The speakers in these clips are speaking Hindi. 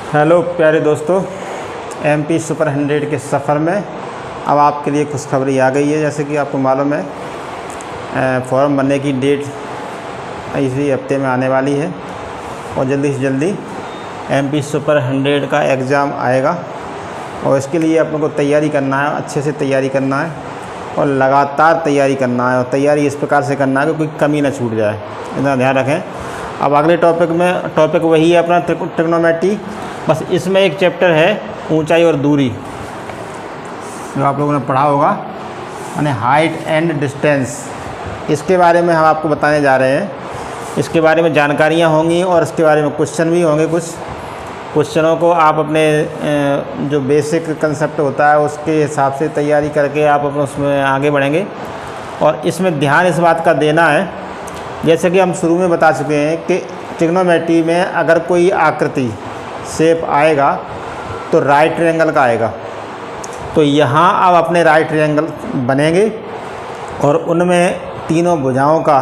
हेलो प्यारे दोस्तों, एमपी सुपर 100 के सफ़र में अब आपके लिए खुशखबरी आ गई है। जैसे कि आपको मालूम है फॉर्म भरने की डेट इसी हफ्ते में आने वाली है और जल्दी से जल्दी एमपी सुपर 100 का एग्ज़ाम आएगा और इसके लिए आप लोगों को तैयारी करना है, अच्छे से तैयारी करना है और लगातार तैयारी करना है और तैयारी इस प्रकार से करना है कि कोई कमी ना छूट जाए, इतना ध्यान रखें। अब अगले टॉपिक वही है अपना ट्रिग्नोमेट्री, बस इसमें एक चैप्टर है ऊंचाई और दूरी जो आप लोगों ने पढ़ा होगा, यानी हाइट एंड डिस्टेंस। इसके बारे में हम आपको बताने जा रहे हैं। इसके बारे में जानकारियाँ होंगी और इसके बारे में क्वेश्चन भी होंगे। कुछ क्वेश्चनों को आप अपने जो बेसिक कंसेप्ट होता है उसके हिसाब से तैयारी करके आप अपने उसमें आगे बढ़ेंगे। और इसमें ध्यान इस बात का देना है, जैसे कि हम शुरू में बता चुके हैं कि ट्रिग्नोमेट्री में अगर कोई आकृति शेप आएगा तो राइट ट्रायंगल का आएगा। तो यहाँ अब अपने राइट ट्रायंगल बनेंगे और उनमें तीनों भुजाओं का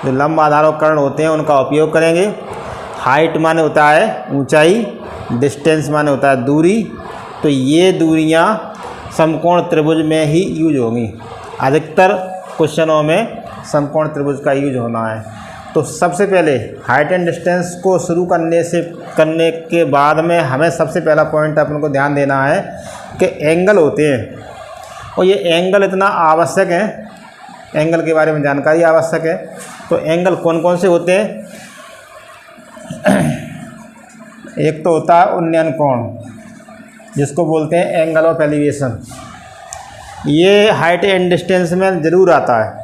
जो लंब आधार कर्ण होते हैं उनका उपयोग करेंगे। हाइट माने होता है ऊंचाई, डिस्टेंस माने होता है दूरी। तो ये दूरियाँ समकोण त्रिभुज में ही यूज होंगी। अधिकतर क्वेश्चनों में समकोण त्रिभुज का यूज होना है। तो सबसे पहले हाइट एंड डिस्टेंस को शुरू करने के बाद में हमें सबसे पहला पॉइंट अपन को ध्यान देना है कि एंगल होते हैं और ये एंगल इतना आवश्यक है, एंगल के बारे में जानकारी आवश्यक है। तो एंगल कौन कौन से होते हैं? एक तो होता है उन्नयन कोण, जिसको बोलते हैं एंगल ऑफ एलिवेशन। ये हाइट एंड डिस्टेंस में ज़रूर आता है,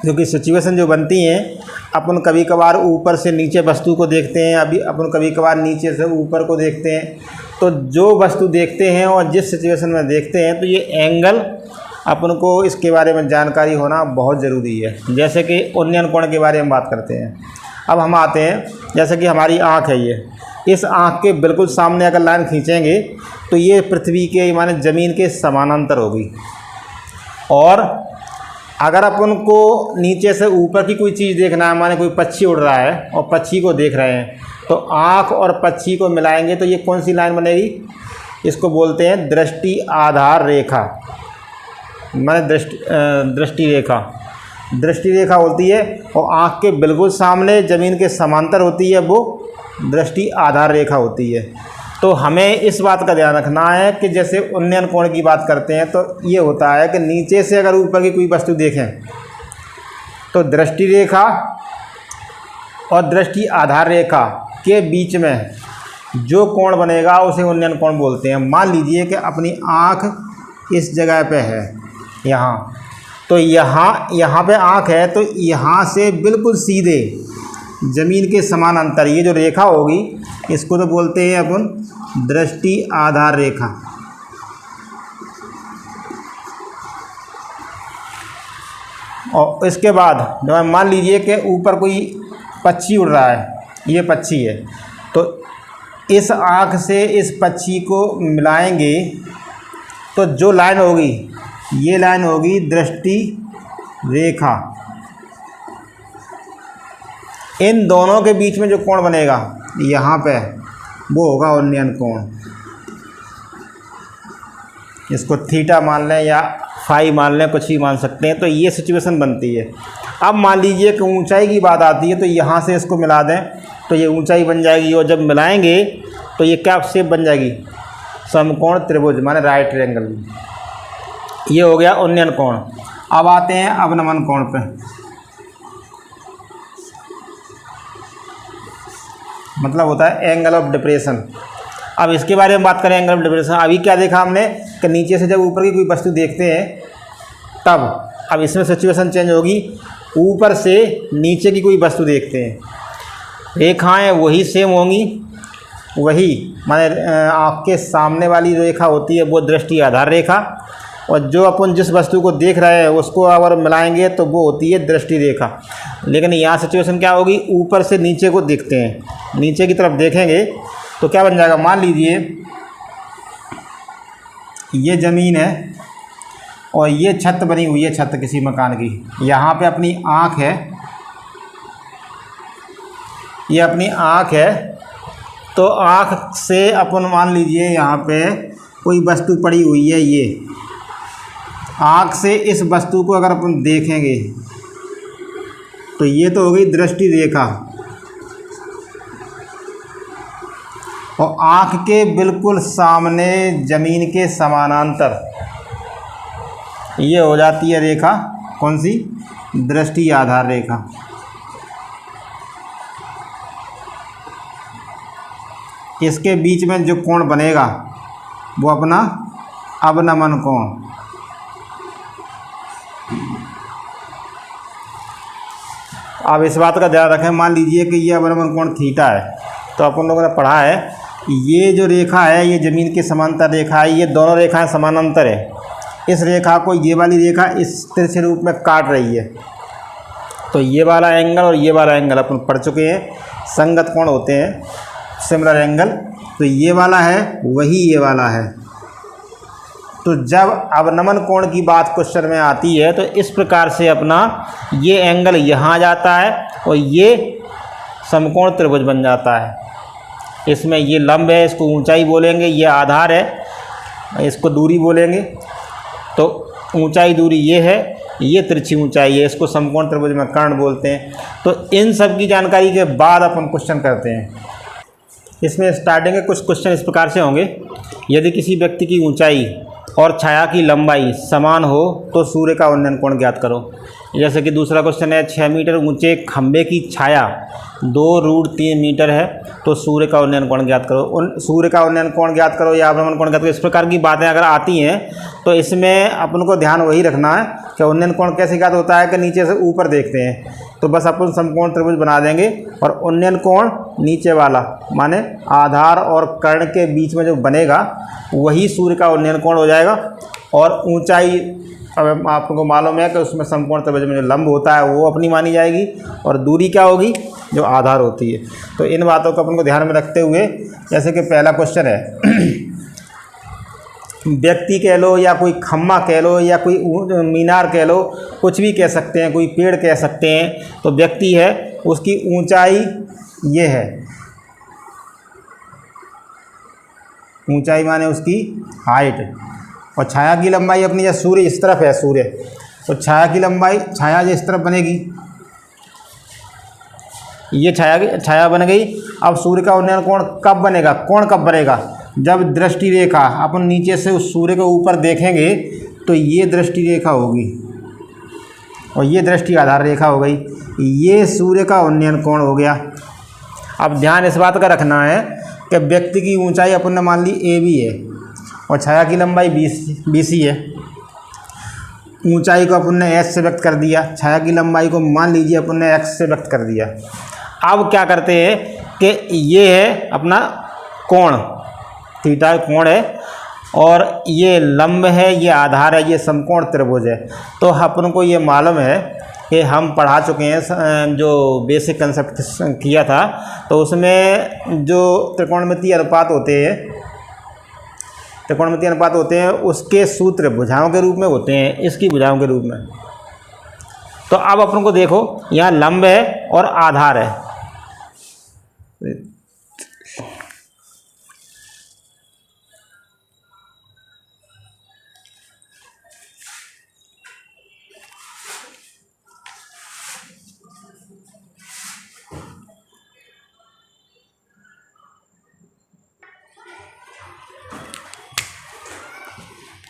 क्योंकि सिचुएशन जो बनती हैं, अपन कभी कभार ऊपर से नीचे वस्तु को देखते हैं, अभी अपन कभी कभार नीचे से ऊपर को देखते हैं। तो जो वस्तु देखते हैं और जिस सिचुएशन में देखते हैं, तो ये एंगल अपन को इसके बारे में जानकारी होना बहुत ज़रूरी है। जैसे कि उन्नयन कोण के बारे में बात करते हैं। अब हम आते हैं, जैसे कि हमारी आँख है, ये इस आँख के बिल्कुल सामने अगर लाइन खींचेंगे तो ये पृथ्वी के माने ज़मीन के समानांतर होगी। और अगर अपन को नीचे से ऊपर की कोई चीज़ देखना है, माने कोई पक्षी उड़ रहा है और पक्षी को देख रहे हैं, तो आँख और पक्षी को मिलाएंगे तो ये कौन सी लाइन बनेगी? इसको बोलते हैं दृष्टि आधार रेखा, माने दृष्टि रेखा। दृष्टि रेखा होती है और आँख के बिल्कुल सामने ज़मीन के समांतर होती है, वो दृष्टि आधार रेखा होती है। तो हमें इस बात का ध्यान रखना है कि जैसे उन्नयन कोण की बात करते हैं तो ये होता है कि नीचे से अगर ऊपर की कोई वस्तु देखें तो दृष्टि रेखा और दृष्टि आधार रेखा के बीच में जो कोण बनेगा उसे उन्नयन कोण बोलते हैं। मान लीजिए कि अपनी आँख इस जगह पे है, यहाँ, तो यहाँ पे आँख है, तो यहाँ से बिल्कुल सीधे ज़मीन के समानांतर ये जो रेखा होगी, इसको तो बोलते हैं अपन दृष्टि आधार रेखा। और इसके बाद जब मान लीजिए कि ऊपर कोई पक्षी उड़ रहा है, ये पक्षी है, तो इस आँख से इस पक्षी को मिलाएंगे तो जो लाइन होगी, ये लाइन होगी दृष्टि रेखा। इन दोनों के बीच में जो कोण बनेगा यहाँ पे, वो होगा उन्नयन कोण। इसको थीटा मान लें या फाई मान लें, कुछ ही मान सकते हैं। तो ये सिचुएशन बनती है। अब मान लीजिए कि ऊंचाई की बात आती है, तो यहाँ से इसको मिला दें तो ये ऊंचाई बन जाएगी और जब मिलाएंगे तो ये क्या शेप बन जाएगी? समकोण त्रिभुज, माने राइट ट्रायंगल। ये हो गया उन्नयन कोण। अब आते हैं अवनमन कोण पे। मतलब होता है एंगल ऑफ डिप्रेशन। अब इसके बारे में बात करें, एंगल ऑफ डिप्रेशन। अभी क्या देखा हमने कि नीचे से जब ऊपर की कोई वस्तु देखते हैं तब, अब इसमें सिचुएशन चेंज होगी। ऊपर से नीचे की कोई वस्तु देखते हैं, रेखाएं वही सेम होंगी, वही माने आँख के सामने वाली रेखा होती है वो दृष्टि आधार रेखा, और जो अपन जिस वस्तु को देख रहे हैं उसको अगर मिलाएंगे तो वो होती है दृष्टि रेखा। लेकिन यहाँ सिचुएशन क्या होगी? ऊपर से नीचे को देखते हैं, नीचे की तरफ देखेंगे तो क्या बन जाएगा? मान लीजिए ये ज़मीन है और ये छत बनी हुई है, छत किसी मकान की। यहाँ पे अपनी आँख है, ये अपनी आँख है तो आँख से अपन मान लीजिए यहाँ पे कोई वस्तु पड़ी हुई है, ये आँख से इस वस्तु को अगर अपन देखेंगे तो ये तो हो गई दृष्टि रेखा, और आँख के बिल्कुल सामने ज़मीन के समानांतर ये हो जाती है रेखा, कौन सी? दृष्टि आधार रेखा। इसके बीच में जो कोण बनेगा वो अपना अवनमन कोण। अब इस बात का ध्यान रखें, मान लीजिए कि ये अवनमन कोण थीटा है, तो अपन लोगों ने पढ़ा है ये जो रेखा है ये ज़मीन के समांतर रेखा है, ये दोनों रेखाएं समानांतर है। इस रेखा को ये वाली रेखा इस तिरछे रूप में काट रही है, तो ये वाला एंगल और ये वाला एंगल अपन पढ़ चुके हैं, संगत कोण होते हैं, सिमिलर एंगल। तो ये वाला है वही ये वाला है। तो जब अवनमन कोण की बात क्वेश्चन में आती है तो इस प्रकार से अपना ये एंगल यहाँ आ जाता है और ये समकोण त्रिभुज बन जाता है। इसमें ये लंब है, इसको ऊंचाई बोलेंगे, ये आधार है, इसको दूरी बोलेंगे। तो ऊंचाई दूरी ये है, ये तिरछी ऊंचाई है, इसको समकोण त्रिभुज में कर्ण बोलते हैं। तो इन सब की जानकारी के बाद अपन क्वेश्चन करते हैं। इसमें स्टार्टिंग के कुछ क्वेश्चन इस प्रकार से होंगे। यदि किसी व्यक्ति की ऊंचाई और छाया की लंबाई समान हो तो सूर्य का उन्नयन कोण ज्ञात करो। जैसे कि दूसरा क्वेश्चन है 6 मीटर ऊंचे खंभे की छाया 2√3 मीटर है तो सूर्य का उन्नयन कोण ज्ञात करो। सूर्य का उन्नयन कोण ज्ञात करो या अवनमन कोण ज्ञात करो, इस प्रकार की बातें अगर आती हैं तो इसमें अपन को ध्यान वही रखना है कि उन्नयन कोण कैसे ज्ञात होता है कि नीचे से ऊपर देखते हैं, तो बस अपन समकोण त्रिभुज बना देंगे और उन्नयन कोण नीचे वाला माने आधार और कर्ण के बीच में जो बनेगा वही सूर्य का उन्नयन कोण हो जाएगा। और ऊंचाई अब आपको मालूम है कि उसमें समकोण त्रिभुज में जो लंब होता है वो अपनी मानी जाएगी और दूरी क्या होगी? जो आधार होती है। तो इन बातों को अपन को ध्यान में रखते हुए, जैसे कि पहला क्वेश्चन है व्यक्ति कह लो या कोई खम्मा कह लो या कोई मीनार कह लो, कुछ भी कह सकते हैं, कोई पेड़ कह सकते हैं। तो व्यक्ति है उसकी ऊंचाई ये है, ऊंचाई माने उसकी हाइट, और छाया की लंबाई अपनी या सूर्य इस तरफ है सूर्य, तो छाया की लंबाई छाया जो इस तरफ बनेगी, ये छाया बन गई। अब सूर्य का उन्नयन कोण कब बनेगा? कोण कब बनेगा? जब दृष्टि रेखा अपन नीचे से उस सूर्य के ऊपर देखेंगे तो ये दृष्टि रेखा होगी और ये दृष्टि आधार रेखा हो गई, ये सूर्य का उन्नयन कोण हो गया। अब ध्यान इस बात का रखना है कि व्यक्ति की ऊंचाई अपन ने मान ली AB है और छाया की लंबाई BC है। ऊंचाई को अपन ने S से व्यक्त कर दिया, छाया की लंबाई को मान लीजिए अपन ने X से व्यक्त कर दिया। अब क्या करते हैं कि ये है अपना कोण, थीटा कोण है और ये लंब है, ये आधार है, ये समकोण त्रिभुज है। तो अपन को ये मालूम है कि हम पढ़ा चुके हैं, जो बेसिक कंसेप्ट किया था, तो उसमें जो त्रिकोणमितीय अनुपात होते हैं उसके सूत्र भुजाओं के रूप में होते हैं, इसकी भुजाओं के रूप में। तो अब अपन को देखो यहाँ लंब है और आधार है।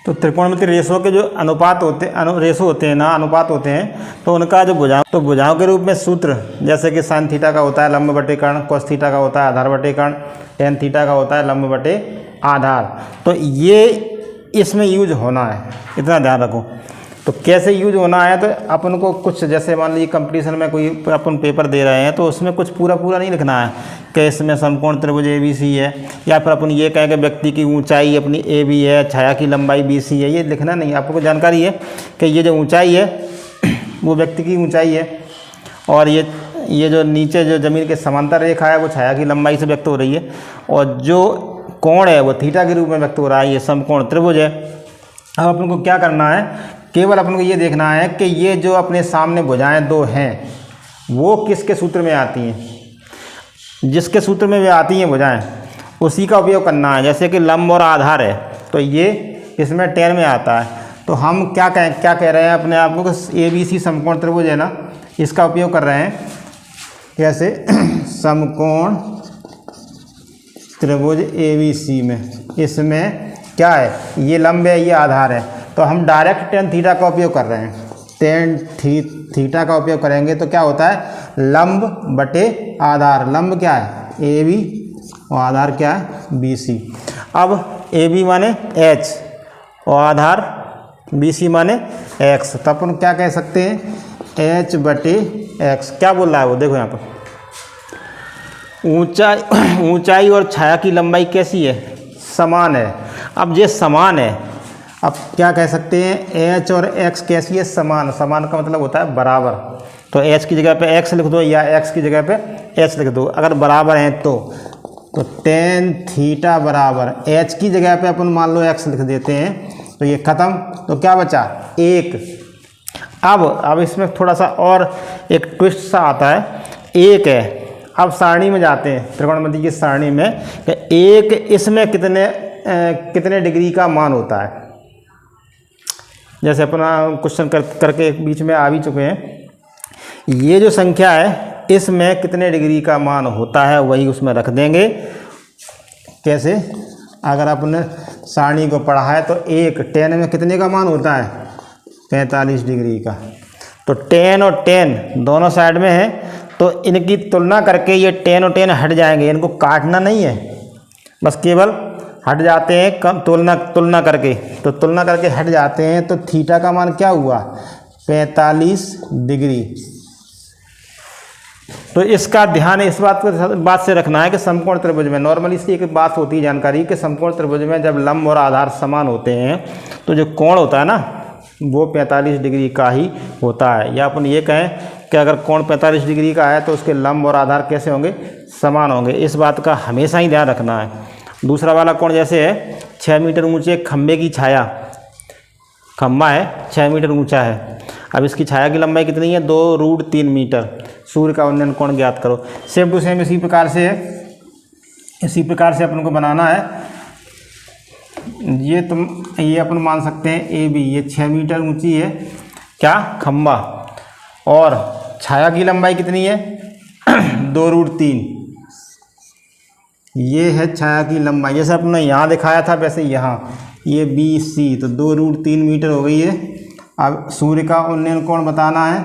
तो त्रिकोणमितीय रेशों के जो अनुपात होते हैं तो उनका जो भुजाओं के रूप में सूत्र, जैसे कि साइन थीटा का होता है लंब बटे कर्ण, कोस थीटा का होता है आधार बटे कर्ण, टेन थीटा का होता है लंब बटे आधार। तो ये इसमें यूज होना है, इतना ध्यान रखो। तो कैसे यूज होना है? तो अपन को कुछ, जैसे मान लीजिए कंपटीशन में कोई अपन पेपर दे रहे हैं तो उसमें कुछ पूरा नहीं लिखना है कि इसमें समकोण त्रिभुज ABC है, या फिर अपन ये कहें कि व्यक्ति की ऊंचाई अपनी AB है, छाया की लंबाई BC है, ये लिखना नहीं। आपको जानकारी है कि ये जो ऊंचाई है वो व्यक्ति की ऊंचाई है और ये जो नीचे जो ज़मीन के समांतर रेखा है वो छाया की लंबाई से व्यक्त हो रही है, और जो कोण है वो थीटा के रूप में व्यक्त हो रहा है, ये समकोण त्रिभुज है। अब अपन को क्या करना है? केवल अपन को ये देखना है कि ये जो अपने सामने भुजाएं दो हैं वो किसके सूत्र में आती हैं। जिसके सूत्र में वे आती हैं भुजाएं उसी का उपयोग करना है। जैसे कि लंब और आधार है तो ये इसमें tan में आता है, तो हम क्या कह रहे हैं अपने आप को कि ABC समकोण त्रिभुज है ना, इसका उपयोग कर रहे हैं। कैसे? समकोण त्रिभुज ABC में, इसमें क्या है, ये लंब है, ये आधार है, तो हम डायरेक्ट tan थीटा का उपयोग कर रहे हैं। tan थीटा का उपयोग करेंगे तो क्या होता है, लंब बटे आधार। लंब क्या है AB और आधार क्या है BC। अब AB माने H और आधार BC माने X, तो अपन क्या कह सकते हैं, H बटे X। क्या बोल रहा है वो, देखो यहाँ पर ऊंचाई और छाया की लंबाई कैसी है, समान है। अब ये समान है, अब क्या कह सकते हैं, H और X कैसी है, समान। समान का मतलब होता है बराबर, तो H की जगह पे X लिख दो या X की जगह पे H लिख दो। अगर बराबर हैं तो tan थीटा बराबर H की जगह पे अपन मान लो X लिख देते हैं, तो ये ख़त्म। तो क्या बचा, 1। अब इसमें थोड़ा सा और एक ट्विस्ट सा आता है, 1 है। अब सारणी में जाते हैं, त्रिकोणमिति की सारणी में, कि 1 इसमें कितने डिग्री का मान होता है। जैसे अपना क्वेश्चन करके बीच में आ भी चुके हैं, ये जो संख्या है इसमें कितने डिग्री का मान होता है वही उसमें रख देंगे। कैसे, अगर आपने सारणी को पढ़ा है तो 1 tan में कितने का मान होता है, 45 डिग्री का। तो tan और tan दोनों साइड में है, तो इनकी तुलना करके ये tan और tan हट जाएंगे, इनको काटना नहीं है, बस केवल हट जाते हैं कम तुलना करके। तो तुलना करके हट जाते हैं, तो थीटा का मान क्या हुआ, 45 डिग्री। तो इसका ध्यान इस बात से रखना है कि समकोण त्रिभुज में नॉर्मली इसकी एक बात होती है जानकारी कि समकोण त्रिभुज में जब लंब और आधार समान होते हैं तो जो कोण होता है ना वो 45 डिग्री का ही होता है। या अपन ये कहें कि अगर कोण 45 डिग्री का है तो उसके लंब और आधार कैसे होंगे, समान होंगे। इस बात का हमेशा ही ध्यान रखना है। दूसरा वाला कोण जैसे है 6 मीटर ऊंचे खंबे की छाया, खंबा है 6 मीटर ऊंचा है, अब इसकी छाया की लंबाई कितनी है, 2√3 मीटर। सूर्य का उन्नयन कोण ज्ञात करो। सेम टू सेम इसी प्रकार से अपन को बनाना है। ये अपन मान सकते हैं AB, ये 6 मीटर ऊंची है क्या, खंबा, और छाया की लंबाई कितनी है 2√3, ये है छाया की लंबाई। जैसे अपने यहाँ दिखाया था वैसे यहाँ ये BC, तो 2√3 मीटर हो गई है। अब सूर्य का उन्नयन कोण बताना है,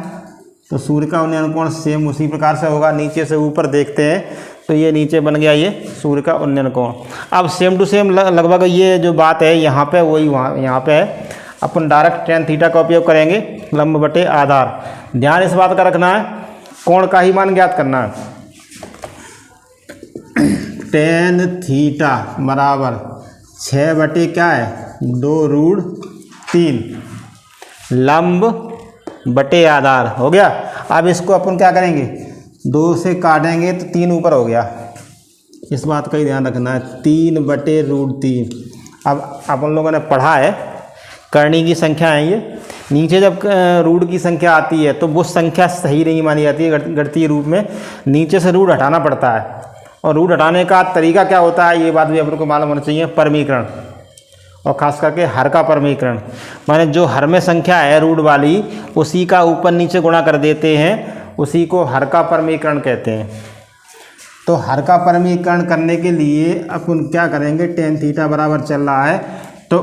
तो सूर्य का उन्नयन कोण सेम उसी प्रकार से होगा। नीचे से ऊपर देखते हैं तो ये नीचे बन गया ये सूर्य का उन्नयन कोण। अब सेम टू सेम लगभग ये जो बात है यहाँ पे वही वहाँ यहाँ पे है। अपन डायरेक्ट tan थीटा का उपयोग करेंगे, लंब बटे आधार। ध्यान इस बात का रखना है, कोण का ही मान ज्ञात करना है। tan थीटा बराबर 6 बटे क्या है 2√3 लंब बटे आधार हो गया। अब इसको अपन क्या करेंगे, 2 से काटेंगे तो 3 ऊपर हो गया। इस बात का ही ध्यान रखना है, 3/√3। अब अपन लोगों ने पढ़ा है करनी की संख्या है ये, नीचे जब रूट की संख्या आती है तो वो संख्या सही नहीं मानी जाती है गणितीय रूप में, नीचे से रूट हटाना पड़ता है। और रूट हटाने का तरीका क्या होता है ये बात भी अपन को मालूम होना चाहिए। परमीकरण, और ख़ास करके हर का परमीकरण, माने जो हर में संख्या है रूट वाली उसी का ऊपर नीचे गुणा कर देते हैं, उसी को हर का परमीकरण कहते हैं। तो हर का परमीकरण करने के लिए अपन क्या करेंगे, tan थीटा बराबर चल रहा है तो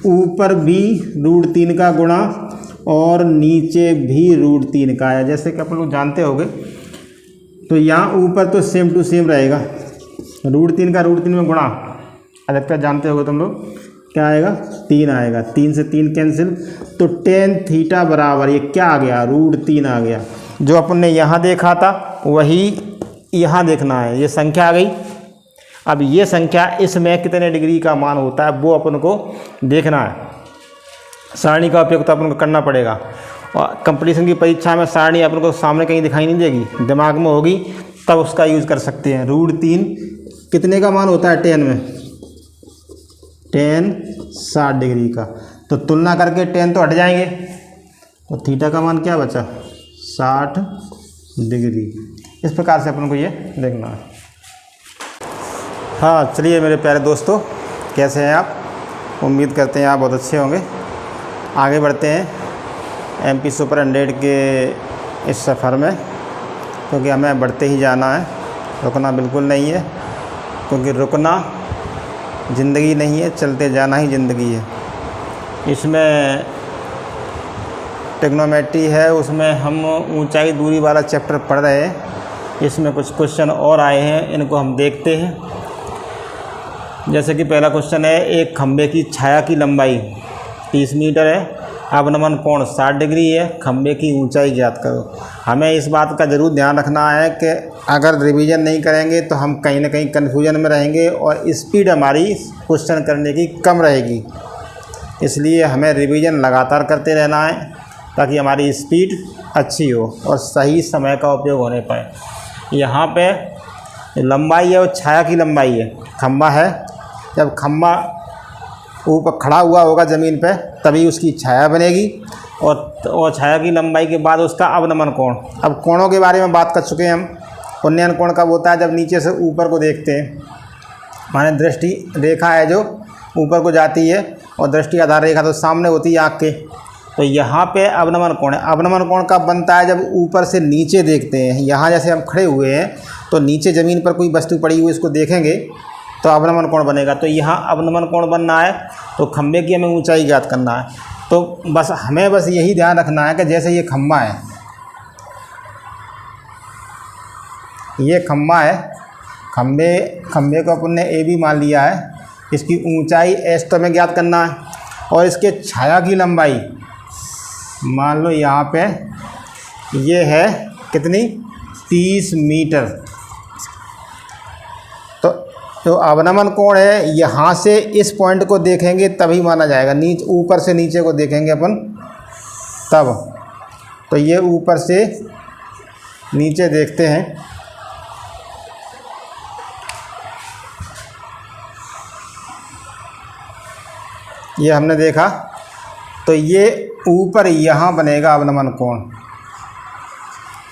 ऊपर भी √3 का गुणा और नीचे भी √3 का है। जैसे कि अपन लोग जानते होंगे, तो यहाँ ऊपर तो सेम टू सेम रहेगा, √3 का √3 में गुणा, अधिकतर जानते होगे तुम लोग, क्या आएगा 3 आएगा, 3 से 3 कैंसिल, तो tan थीटा बराबर ये क्या आ गया √3 आ गया। जो अपन ने यहाँ देखा था वही यहाँ देखना है, ये संख्या आ गई। अब ये संख्या इसमें कितने डिग्री का मान होता है वो अपन को देखना है। सारणी का उपयोग तो अपन को करना पड़ेगा, और कंपटीशन की परीक्षा में सारणी अपन को सामने कहीं दिखाई नहीं देगी, दिमाग में होगी, तब उसका यूज़ कर सकते हैं। √3 कितने का मान होता है tan में, tan 60 डिग्री का, तो तुलना करके tan तो हट जाएंगे, तो थीटा का मान क्या बचा 60 डिग्री। इस प्रकार से अपन को ये देखना है। हाँ, चलिए मेरे प्यारे दोस्तों, कैसे हैं आप? उम्मीद करते हैं आप बहुत अच्छे होंगे। आगे बढ़ते हैं एमपी सुपर 100 के इस सफ़र में, क्योंकि हमें बढ़ते ही जाना है, रुकना बिल्कुल नहीं है, क्योंकि रुकना ज़िंदगी नहीं है, चलते जाना ही ज़िंदगी है। इसमें ट्रिग्नोमेट्री है, उसमें हम ऊंचाई दूरी वाला चैप्टर पढ़ रहे हैं। इसमें कुछ क्वेश्चन और आए हैं, इनको हम देखते हैं। जैसे कि पहला क्वेश्चन है, एक खंभे की छाया की लंबाई 30 मीटर है, अवनमन कोण 60 डिग्री है, खंभे की ऊंचाई ज्ञात करो। हमें इस बात का ज़रूर ध्यान रखना है कि अगर रिवीजन नहीं करेंगे तो हम कहीं ना कहीं कन्फ्यूजन में रहेंगे और स्पीड हमारी क्वेश्चन करने की कम रहेगी। इसलिए हमें रिवीजन लगातार करते रहना है ताकि हमारी स्पीड अच्छी हो और सही समय का उपयोग होने पाए। यहाँ पे लंबाई है वो छाया की लंबाई है। खंभा है, जब खंभा ऊपर खड़ा हुआ होगा ज़मीन पे तभी उसकी छाया बनेगी, और छाया की लंबाई के बाद उसका अवनमन कोण। अब कोणों के बारे में बात कर चुके हैं हम। उन्नयन कोण कब होता है? जब नीचे से ऊपर को देखते हैं, माने दृष्टि रेखा है जो ऊपर को जाती है और दृष्टि आधार रेखा तो सामने होती है आँख के। तो यहाँ पे अवनमन कोण है। अवनमन कोण कब बनता है? जब ऊपर से नीचे देखते हैं। यहाँ जैसे हम खड़े हुए हैं तो नीचे ज़मीन पर कोई वस्तु पड़ी हुई इसको देखेंगे तो अवनमन कोण बनेगा। तो यहाँ अवनमन कोण बनना है तो खंभे की हमें ऊंचाई ज्ञात करना है। तो हमें बस यही ध्यान रखना है कि जैसे ये खंभा है, ये खंभा है, खंभे को अपन ने ए बी मान लिया है। इसकी ऊंचाई एस तो हमें ज्ञात करना है और इसके छाया की लंबाई मान लो यहाँ पे ये है कितनी? 30 मीटर। तो अवनमन कोण है, यहाँ से इस पॉइंट को देखेंगे तभी माना जाएगा। ऊपर से नीचे को देखेंगे अपन तब। तो ये ऊपर से नीचे देखते हैं, ये हमने देखा तो ये ऊपर यहाँ बनेगा अवनमन कोण।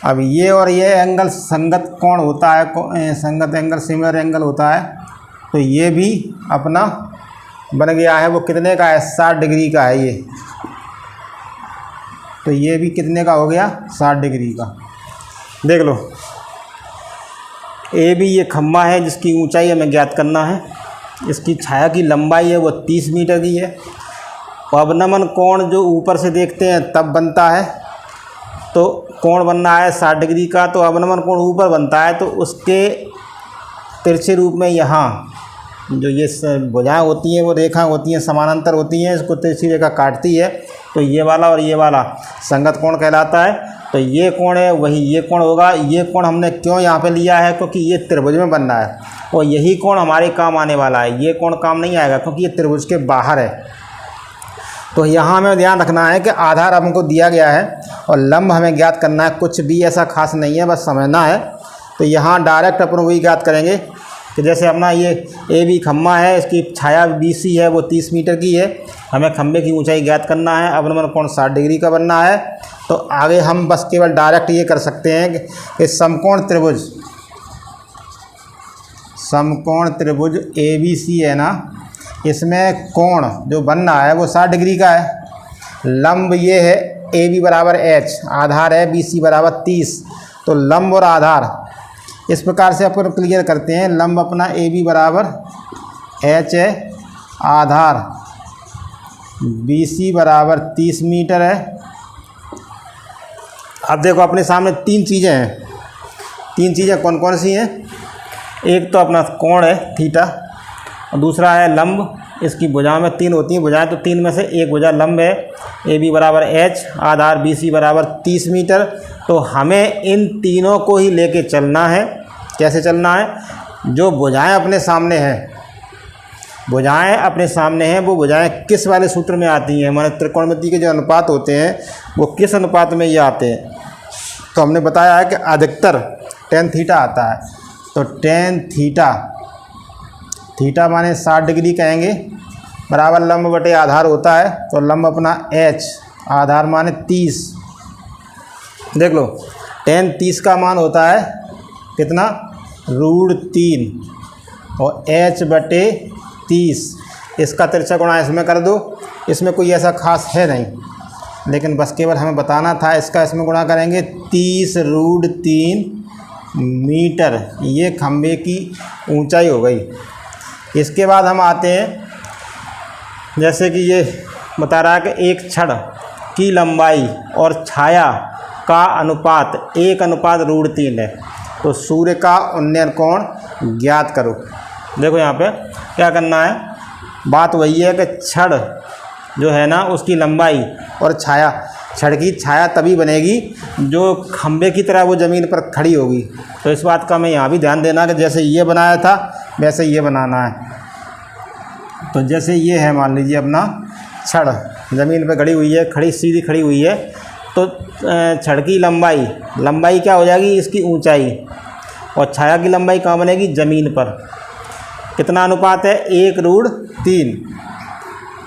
अब ये और ये एंगल संगत कोण होता है, संगत एंगल, सिमिलर एंगल होता है। तो ये भी अपना बन गया है। वो कितने का है? 60 डिग्री का है ये। तो ये भी कितने का हो गया? 60 डिग्री का। देख लो, ए भी ये खंभा है जिसकी ऊंचाई हमें ज्ञात करना है। इसकी छाया की लंबाई है वो 30 मीटर की है। अवनमन कोण जो ऊपर से देखते हैं तब बनता है, तो कोण बनना है 60 डिग्री का। तो अवनमन कोण ऊपर बनता है तो उसके तिरछे रूप में यहाँ जो ये भुजाएं होती हैं, वो रेखा होती हैं, समानांतर होती हैं, इसको तिरछी रेखा काटती है। तो ये वाला और ये वाला संगत कोण कहलाता है। तो ये कोण है वही ये कोण होगा। ये कोण हमने क्यों यहाँ पे लिया है? क्योंकि ये त्रिभुज में बन रहा है और यही कोण हमारे काम आने वाला है। ये कोण काम नहीं आएगा क्योंकि ये त्रिभुज के बाहर है। तो यहाँ हमें ध्यान रखना है कि आधार हमको दिया गया है और लंब हमें ज्ञात करना है। कुछ भी ऐसा खास नहीं है, बस समझना है। तो यहाँ डायरेक्ट अपन वही ज्ञात करेंगे कि जैसे अपना ये ए बी खम्भा है, इसकी छाया बी सी है वो 30 मीटर की है। हमें खंभे की ऊंचाई ज्ञात करना है, अवनमन कोण 60 डिग्री का बनना है। तो आगे हम बस केवल डायरेक्ट ये कर सकते हैं कि समकोण त्रिभुज ए बी सी है ना, इसमें कोण जो बन रहा है वो 60 डिग्री का है। लंब ये है ए बी बराबर एच, आधार है बी सी बराबर 30। तो लंब और आधार इस प्रकार से अपन क्लियर करते हैं। लंब अपना ए बी बराबर एच है, आधार बी सी बराबर 30 मीटर है। अब देखो अपने सामने तीन चीज़ें हैं। तीन चीज़ें कौन कौन सी हैं? एक तो अपना कोण है थीटा, और दूसरा है लंब। इसकी भुजाओं में तीन होती हैं भुजाएं, तो तीन में से एक भुजा लंब है। ए बी बराबर एच, आधार बी सी बराबर 30 मीटर। तो हमें इन तीनों को ही लेके चलना है। कैसे चलना है? जो भुजाएं अपने सामने हैं, भुजाएं अपने सामने हैं, वो भुजाएं किस वाले सूत्र में आती हैं? हमारे त्रिकोणमिति के जो अनुपात होते हैं वो किस अनुपात में ये आते हैं? तो हमने बताया है कि अधिकतर tan थीटा आता है। तो tan थीटा माने 60 डिग्री कहेंगे, बराबर लंब बटे आधार होता है। तो लंब अपना h, आधार माने 30। देख लो, tan 30 का मान होता है कितना? √3। और h/30 इसका तिरछा गुणा इसमें कर दो। इसमें कोई ऐसा खास है नहीं, लेकिन बस केवल हमें बताना था। इसका इसमें गुणा करेंगे 30√3 मीटर, ये खंभे की ऊंचाई हो गई। इसके बाद हम आते हैं, जैसे कि ये बता रहा है कि एक छड़ की लंबाई और छाया का अनुपात 1:√3 है, तो सूर्य का उन्नयन कोण ज्ञात करो। देखो यहाँ पे क्या करना है, बात वही है कि छड़ जो है ना उसकी लंबाई और छाया, छड़ की छाया तभी बनेगी जो खंभे की तरह वो ज़मीन पर खड़ी होगी। तो इस बात का हमें यहाँ भी ध्यान देना कि जैसे ये बनाया था वैसे ये बनाना है। तो जैसे ये है, मान लीजिए अपना छड़ ज़मीन पर खड़ी हुई है, खड़ी सीधी खड़ी हुई है, तो छड़ की लंबाई क्या हो जाएगी, इसकी ऊंचाई, और छाया की लंबाई कहाँ बनेगी, ज़मीन पर। कितना अनुपात है, 1:3।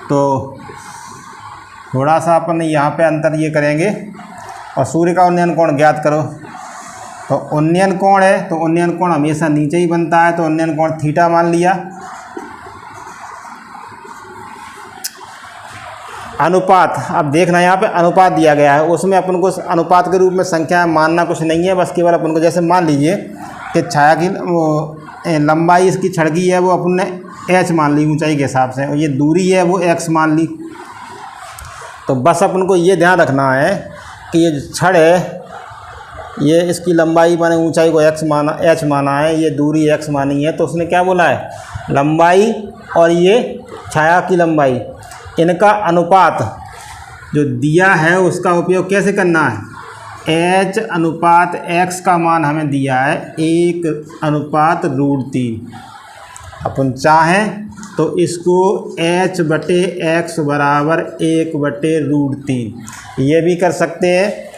तो थोड़ा सा अपन यहाँ पे अंतर ये करेंगे। और सूर्य का उन्नयन कोण ज्ञात करो। तो उन्नयन कोण है, तो उन्नयन कोण हमेशा नीचे ही बनता है, तो उन्नयन कोण थीटा मान लिया। अनुपात, अब देखना यहाँ पे अनुपात दिया गया है, उसमें अपन को अनुपात के रूप में संख्या मानना कुछ नहीं है, बस केवल अपन को जैसे मान लीजिए कि छाया की लंबाई इसकी छड़ की है वो अपन ने h मान ली ऊंचाई के हिसाब से, और ये दूरी है वो x मान ली। तो बस अपन को ये ध्यान रखना है कि ये छड़ है, ये इसकी लंबाई माने ऊंचाई को h माना है, ये दूरी x मानी है, तो उसने क्या बोला है, लंबाई और ये छाया की लंबाई, इनका अनुपात जो दिया है उसका उपयोग कैसे करना है, h/x का मान हमें दिया है 1:√3। अपन चाहें तो इसको h/x बराबर 1/√3 ये भी कर सकते हैं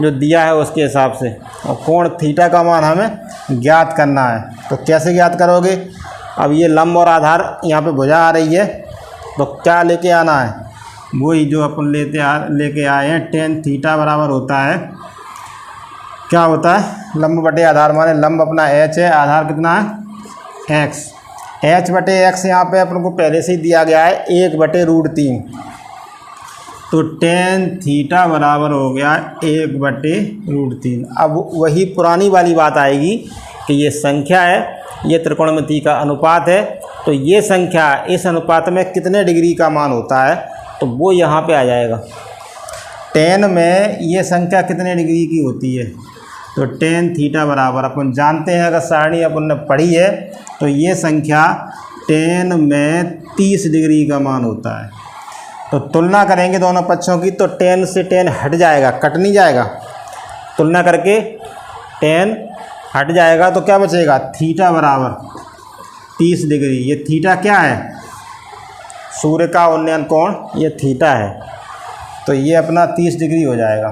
जो दिया है उसके हिसाब से। और कोण थीटा का मान हमें ज्ञात करना है, तो कैसे ज्ञात करोगे। अब ये लंब और आधार यहाँ पे भुजा आ रही है, तो क्या लेके आना है, वही जो अपन लेके आए हैं, tan थीटा बराबर होता है, क्या होता है, लंब बटे आधार, माने लंब अपना h है, आधार कितना है x। h/x यहाँ पे अपन को पहले से ही दिया गया है 1/√3, तो tan थीटा बराबर हो गया 1/√3। अब वही पुरानी वाली बात आएगी कि ये संख्या है, ये त्रिकोणमिति का अनुपात है, तो ये संख्या इस अनुपात में कितने डिग्री का मान होता है, तो वो यहाँ पे आ जाएगा। tan में ये संख्या कितने डिग्री की होती है, तो tan थीटा बराबर अपन जानते हैं, अगर सारणी अपन ने पढ़ी है तो ये संख्या tan में 30 डिग्री का मान होता है। तो तुलना करेंगे दोनों पक्षों की, तो tan से tan हट जाएगा, कट नहीं जाएगा, तुलना करके tan हट जाएगा, तो क्या बचेगा, थीटा बराबर 30 डिग्री। ये थीटा क्या है, सूर्य का उन्नयन कोण, ये थीटा है, तो ये अपना 30 डिग्री हो जाएगा।